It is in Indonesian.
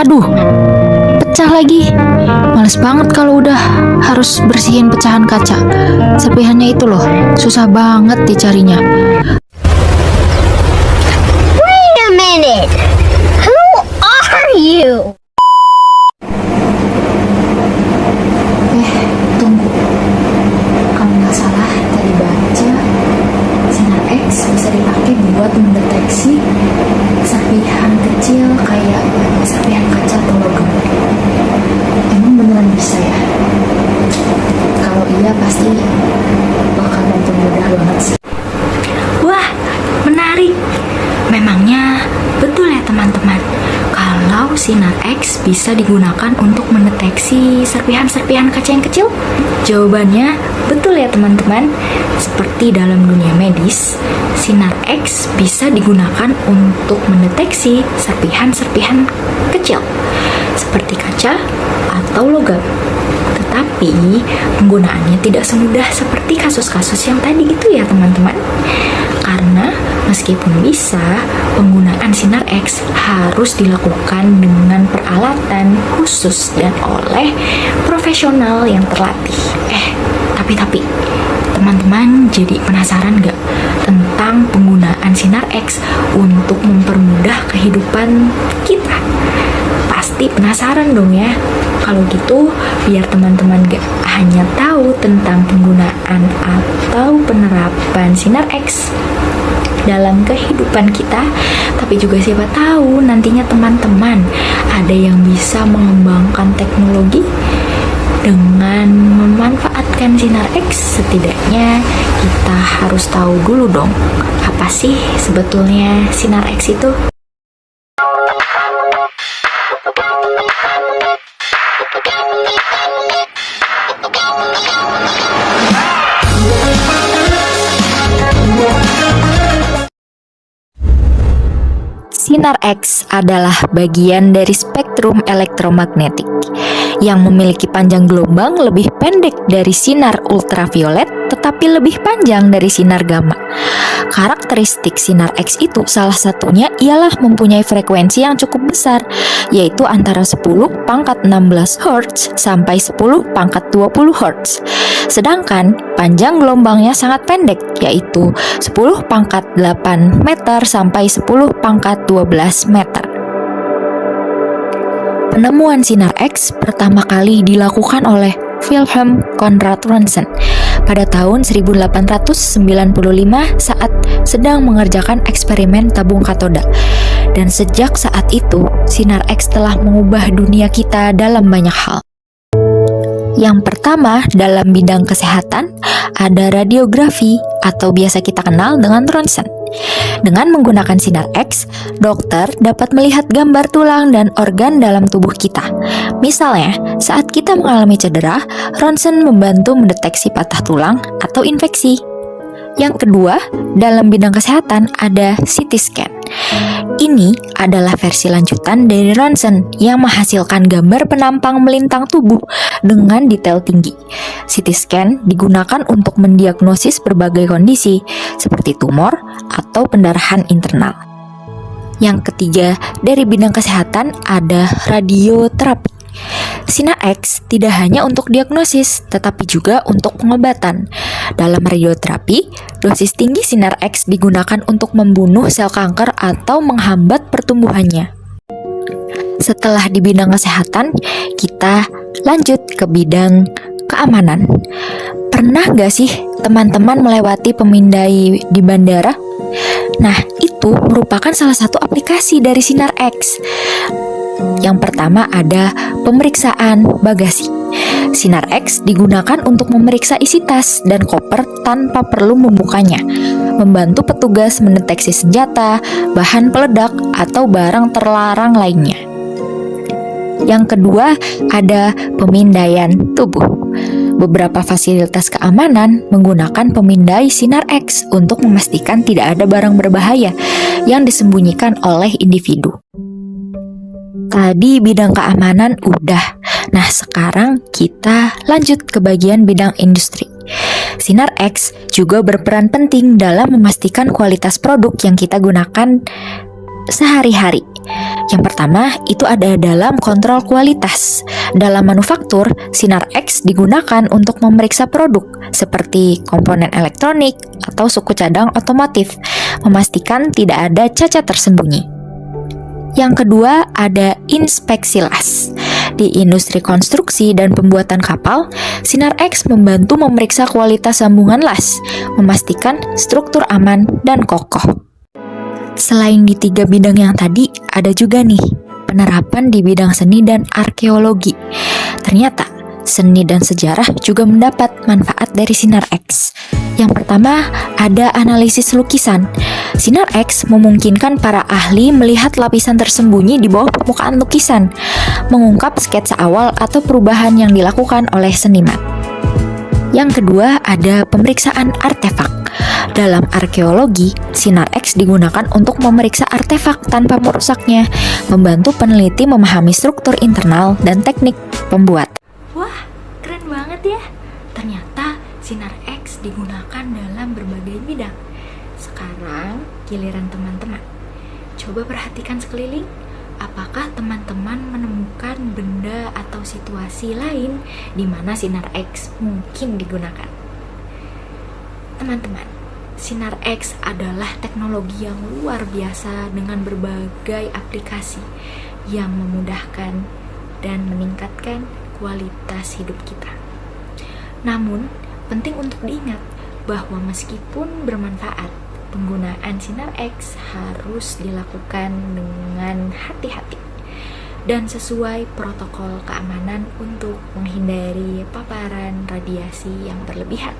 Aduh, pecah lagi. Males banget kalau udah harus bersihin pecahan kaca. Serpihannya itu loh, susah banget dicarinya. Wait a minute. Who are you? Tunggu. Kalau nggak salah tadi baca, sinar X bisa dipakai buat mendeteksi serpihan kecil kayak serpihan kaca atau logam. Emang beneran bisa ya? Kalau iya pasti bakal mempermudah banget sih. Wah, menarik. Memangnya betul ya teman-teman, kalau sinar X bisa digunakan untuk mendeteksi serpihan-serpihan kaca yang kecil? Jawabannya betul ya teman-teman. Seperti dalam dunia medis, sinar X bisa digunakan untuk mendeteksi serpihan-serpihan kecil seperti kaca atau logam. Tetapi penggunaannya tidak semudah seperti kasus-kasus yang tadi itu ya teman-teman. Karena meskipun bisa, penggunaan sinar X harus dilakukan dengan peralatan khusus dan oleh profesional yang terlatih. Tapi teman-teman jadi penasaran nggak tentang penggunaan sinar X untuk mempermudah kehidupan kita? Pasti penasaran dong ya. Kalau gitu, biar teman-teman gak hanya tahu tentang penggunaan atau penerapan sinar X dalam kehidupan kita, tapi juga siapa tahu nantinya teman-teman ada yang bisa mengembangkan teknologi dengan memanfaatkan sinar X. Setidaknya kita harus tahu dulu dong, apa sih sebetulnya sinar X itu? Sinar X adalah bagian dari spektrum elektromagnetik yang memiliki panjang gelombang lebih pendek dari sinar ultraviolet tetapi lebih panjang dari sinar gamma. Karakteristik sinar X itu salah satunya ialah mempunyai frekuensi yang cukup besar, yaitu antara 10 pangkat 16 Hz sampai 10 pangkat 20 Hz. Sedangkan panjang gelombangnya sangat pendek, yaitu 10 pangkat 8 meter sampai 10 pangkat 12 meter. Penemuan sinar X pertama kali dilakukan oleh Wilhelm Conrad Roentgen pada tahun 1895 saat sedang mengerjakan eksperimen tabung katoda. Dan sejak saat itu, sinar X telah mengubah dunia kita dalam banyak hal. Yang pertama, dalam bidang kesehatan, ada radiografi atau biasa kita kenal dengan ronsen. Dengan menggunakan sinar X, dokter dapat melihat gambar tulang dan organ dalam tubuh kita. Misalnya, saat kita mengalami cedera, ronsen membantu mendeteksi patah tulang atau infeksi. Yang kedua, dalam bidang kesehatan ada CT scan. Ini adalah versi lanjutan dari ronsen yang menghasilkan gambar penampang melintang tubuh dengan detail tinggi. CT scan digunakan untuk mendiagnosis berbagai kondisi seperti tumor atau pendarahan internal. Yang ketiga, dari bidang kesehatan ada radioterapi. Sinar X tidak hanya untuk diagnosis, tetapi juga untuk pengobatan. Dalam radioterapi, dosis tinggi sinar X digunakan untuk membunuh sel kanker atau menghambat pertumbuhannya. Setelah di bidang kesehatan, kita lanjut ke bidang keamanan. Pernah nggak sih teman-teman melewati pemindai di bandara? Nah, itu merupakan salah satu aplikasi dari sinar X. Yang pertama ada pemeriksaan bagasi. Sinar X digunakan untuk memeriksa isi tas dan koper tanpa perlu membukanya, membantu petugas mendeteksi senjata, bahan peledak, atau barang terlarang lainnya. Yang kedua ada pemindaian tubuh. Beberapa fasilitas keamanan menggunakan pemindai sinar X untuk memastikan tidak ada barang berbahaya yang disembunyikan oleh individu. Tadi bidang keamanan udah. Nah, sekarang kita lanjut ke bagian bidang industri. Sinar X juga berperan penting dalam memastikan kualitas produk yang kita gunakan sehari-hari. Yang pertama, itu ada dalam kontrol kualitas. Dalam manufaktur, sinar X digunakan untuk memeriksa produk seperti komponen elektronik atau suku cadang otomotif, memastikan tidak ada cacat tersembunyi. Yang kedua, ada inspeksi las. Di industri konstruksi dan pembuatan kapal, sinar X membantu memeriksa kualitas sambungan las, memastikan struktur aman dan kokoh. Selain di 3 bidang yang tadi, ada juga nih penerapan di bidang seni dan arkeologi. Ternyata, seni dan sejarah juga mendapat manfaat dari sinar X. Yang pertama, ada analisis lukisan. Sinar X memungkinkan para ahli melihat lapisan tersembunyi di bawah permukaan lukisan, mengungkap sketsa awal atau perubahan yang dilakukan oleh seniman. Yang kedua, ada pemeriksaan artefak. Dalam arkeologi, sinar X digunakan untuk memeriksa artefak tanpa merusaknya, membantu peneliti memahami struktur internal dan teknik pembuat. Wah, keren banget ya. Ternyata sinar X digunakan dalam berbagai bidang. Sekarang giliran teman-teman. Coba perhatikan sekeliling. Apakah teman-teman menemukan benda atau situasi lain di mana sinar X mungkin digunakan? Teman-teman, sinar X adalah teknologi yang luar biasa dengan berbagai aplikasi yang memudahkan dan meningkatkan kualitas hidup kita. Namun, penting untuk diingat bahwa meskipun bermanfaat, penggunaan sinar X harus dilakukan dengan hati-hati dan sesuai protokol keamanan untuk menghindari paparan radiasi yang berlebihan.